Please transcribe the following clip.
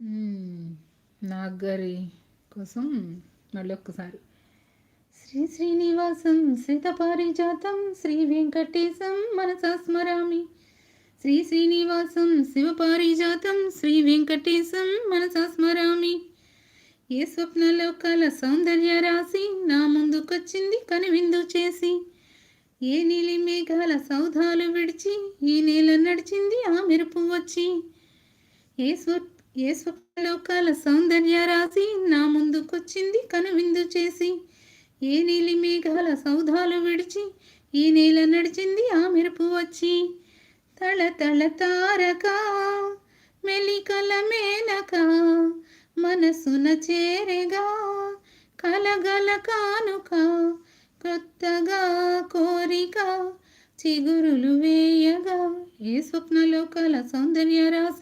హ్మ్. నాగగారి కోసం మళ్ళీ ఒక్కసారి. శ్రీ శ్రీనివాసం శ్రితపారిజాతం శ్రీ వెంకటేశం మనసా స్మరామి. శ్రీ శ్రీనివాసం శివపారిజాతం శ్రీ వెంకటేశం మనసా స్మరామి. ఏ స్వప్నలోకాల సౌందర్య రాశి నా ముందుకొచ్చింది కనువిందు చేసి. ఏ నీలి మేఘాల సౌధాలు విడిచి ఈ నేల నడిచింది ఆ మెరుపు వచ్చి. ఏ స్వ ఏ స్వప్నలోకాల సౌందర్య రాశి నా ముందుకొచ్చింది కనువిందు చేసి. ఏ నీలి మేఘాల సౌధాలు విడిచి ఈ నేల నడిచింది ఆ మెరుపు వచ్చి. తళ తళ తారక మెలికల మేనక మనసున చేరెగా కలగల కానుక కొత్తగా కోరిక చిగురులు వేయగా. ఏ స్వప్నలోకాల సౌందర్య రాశి